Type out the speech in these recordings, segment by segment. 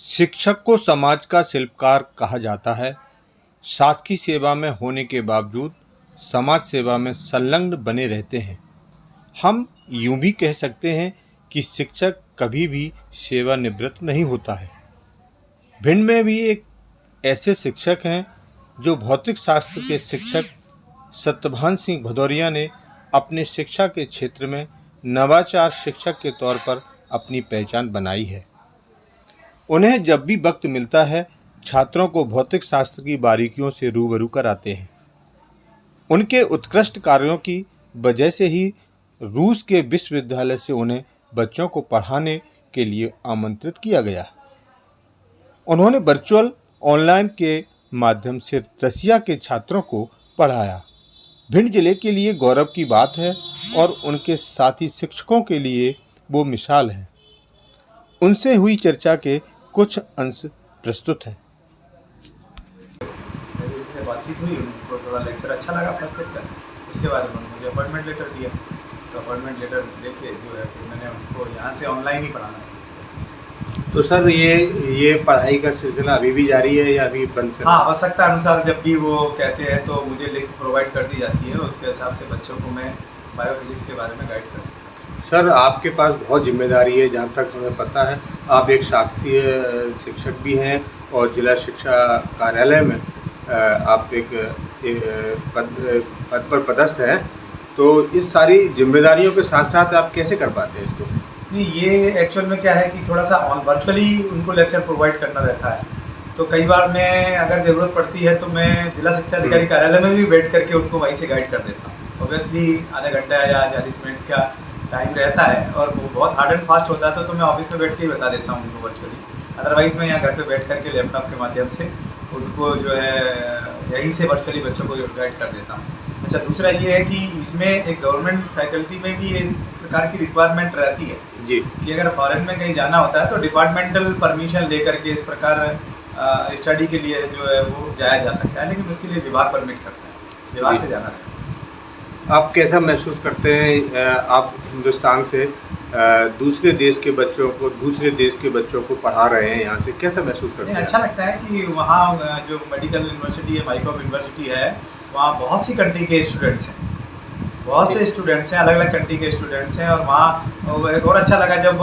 शिक्षक को समाज का शिल्पकार कहा जाता है। शासकीय सेवा में होने के बावजूद समाज सेवा में संलग्न बने रहते हैं। हम यूं भी कह सकते हैं कि शिक्षक कभी भी सेवानिवृत्त नहीं होता है। भिंड में भी एक ऐसे शिक्षक हैं जो भौतिक शास्त्र के शिक्षक सत्यभान सिंह भदौरिया ने अपने शिक्षा के क्षेत्र में नवाचार शिक्षक के तौर पर अपनी पहचान बनाई है। उन्हें जब भी वक्त मिलता है छात्रों को भौतिक शास्त्र की बारीकियों से रूबरू कराते हैं। उनके उत्कृष्ट कार्यों की वजह से ही रूस के विश्वविद्यालय से उन्हें बच्चों को पढ़ाने के लिए आमंत्रित किया गया। उन्होंने वर्चुअल ऑनलाइन के माध्यम से रसिया के छात्रों को पढ़ाया। भिंड जिले के लिए गौरव की बात है और उनके साथी शिक्षकों के लिए वो मिसाल हैं। उनसे हुई चर्चा के कुछ अंश प्रस्तुत हैं। मेरी बातचीत हुई, उनको थोड़ा लेक्चर अच्छा लगा, फर्स्ट लेक्चर। उसके बाद उन्होंने मुझे अपॉइंटमेंट लेटर दिया। तो अपॉइंटमेंट लेटर लेके जो है फिर मैंने उनको यहाँ से ऑनलाइन ही पढ़ाना शुरू किया। तो सर ये पढ़ाई का सिलसिला अभी भी जारी है या अभी बंद कर? हाँ, आवश्यकता अनुसार जब भी वो कहते हैं तो मुझे लिंक प्रोवाइड कर दी जाती है। उसके हिसाब से बच्चों को मैं बायोफिजिक्स के बारे में गाइड कर देता हूँ। सर आपके पास बहुत जिम्मेदारी है, जहाँ तक हमें पता है आप एक शासकीय शिक्षक भी हैं और जिला शिक्षा कार्यालय में आप एक पद पर पदस्थ हैं। तो इस सारी जिम्मेदारियों के साथ साथ आप कैसे कर पाते हैं इसको? नहीं, ये एक्चुअल में क्या है कि थोड़ा सा वर्चुअली उनको लेक्चर प्रोवाइड करना रहता है। तो कई बार मैं अगर ज़रूरत पड़ती है तो मैं जिला शिक्षा अधिकारी कार्यालय में भी बैठ करके उनको वहीं से गाइड कर देता हूँ। ऑब्वियसली आधा घंटा या 40 मिनट का टाइम रहता है और वो बहुत हार्ड एंड फास्ट होता है तो मैं ऑफिस में बैठ के ही बता देता हूँ उनको वर्चुअली। अदरवाइज़ मैं यहाँ घर पे बैठ करके लैपटॉप के माध्यम से उनको जो है यहीं से वर्चुअली बच्चों को गाइड कर देता हूँ। अच्छा, दूसरा ये है कि इसमें एक गवर्नमेंट फैकल्टी में भी इस प्रकार की रिक्वायरमेंट रहती है जी कि अगर फॉरेन में कहीं जाना होता है तो डिपार्टमेंटल परमिशन लेकर के इस प्रकार स्टडी के लिए जो है वो जाया जा सकता है, लेकिन उसके लिए विभाग परमिट करता है, विभाग से जाना रहता है। आप कैसा महसूस करते हैं आप हिंदुस्तान से दूसरे देश के बच्चों को पढ़ा रहे हैं, यहाँ से कैसा महसूस करते हैं? अच्छा लगता है कि वहाँ जो मेडिकल यूनिवर्सिटी है, माइकॉम यूनिवर्सिटी है, वहाँ बहुत सी कंट्री के स्टूडेंट्स हैं, बहुत से स्टूडेंट्स हैं, अलग अलग कंट्री के स्टूडेंट्स हैं। और वहाँ एक और अच्छा लगा जब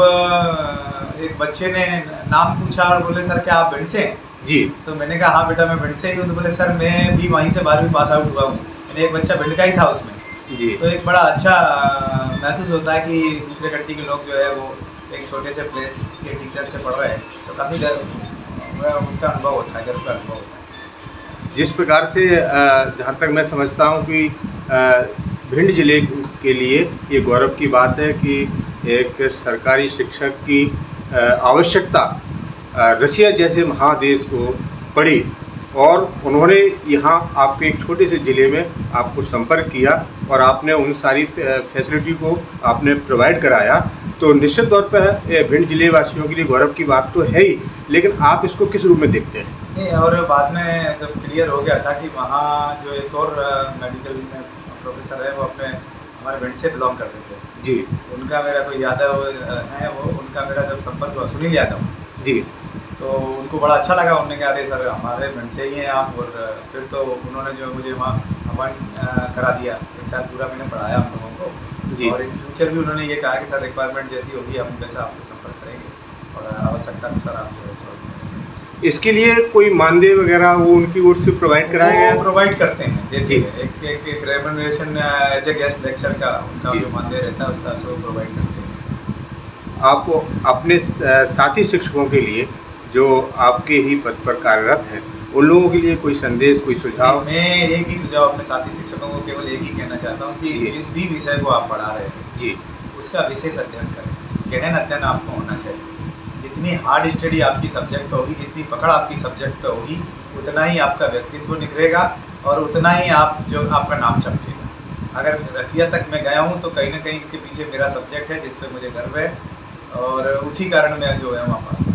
एक बच्चे ने नाम पूछा और बोले सर क्या आप भिंड से हैं? जी। तो मैंने कहा हाँ बेटा मैं भिंड से ही हूँ। तो बोले सर मैं भी वहीं से 12वीं पास आउट हुआ हूँ। मैंने एक बच्चा भिंड का ही था उसमें जी। तो एक बड़ा अच्छा महसूस होता है कि दूसरे कंट्री के लोग जो है वो एक छोटे से प्लेस के टीचर से पढ़ रहे हैं, तो काफ़ी उसका अनुभव होता है, गर्व का अनुभव होता है। जिस प्रकार से जहाँ तक मैं समझता हूँ कि भिंड जिले के लिए ये गौरव की बात है कि एक सरकारी शिक्षक की आवश्यकता रसिया जैसे महादेश को पड़ी और उन्होंने यहाँ आपके एक छोटे से ज़िले में आपको संपर्क किया और आपने उन सारी फैसिलिटी को आपने प्रोवाइड कराया। तो निश्चित तौर पर भिंड जिले वासियों के लिए गौरव की बात तो है ही, लेकिन आप इसको किस रूप में देखते हैं? नहीं, और बाद में जब क्लियर हो गया था कि वहाँ जो एक और मेडिकल में प्रोफेसर है वो अपने हमारे भिंड से बिलोंग करते थे जी। उनका मेरा कोई यादव है, वो उनका मेरा जब संपर्क हुआ, सुनील यादव जी, तो उनको बड़ा अच्छा लगा। उन्होंने कहा अरे सर हमारे भिंड से ही हैं आप। और फिर तो उन्होंने जो मुझे वहाँ अपॉइंट करा दिया, एक साल पूरा मैंने पढ़ाया हम लोगों को जी। और इन फ्यूचर भी उन्होंने ये कहा कि सर रिक्वायरमेंट जैसी होगी हम वैसा आपसे संपर्क करेंगे और आवश्यकता अनुसार आप जो है इसके लिए कोई मानदेय वगैरह वो उनकी ओर से प्रोवाइड कराया गया? प्रोवाइड करते हैं, देते हैं एक remuneration as a guest lecture का उनका जो मानदेय रहता है उसका वो प्रोवाइड करते हैं। आप अपने साथी शिक्षकों के लिए जो आपके ही पद पर कार्यरत हैं उन लोगों के लिए कोई संदेश, कोई सुझाव? मैं एक ही सुझाव अपने साथी शिक्षकों को केवल एक ही कहना चाहता हूँ कि जिस भी विषय को आप पढ़ा रहे हैं जी उसका विशेष अध्ययन करें, गहन अध्ययन आपको होना चाहिए। जितनी हार्ड स्टडी आपकी सब्जेक्ट होगी, जितनी पकड़ आपकी सब्जेक्ट पे होगी, उतना ही आपका व्यक्तित्व निखरेगा और उतना ही आप जो आपका नाम चमकेगा। अगर रसिया तक मैं गया हूँ तो कहीं ना कहीं इसके पीछे मेरा सब्जेक्ट है जिस पे मुझे गर्व है और उसी कारण मैं जो है वहाँ पर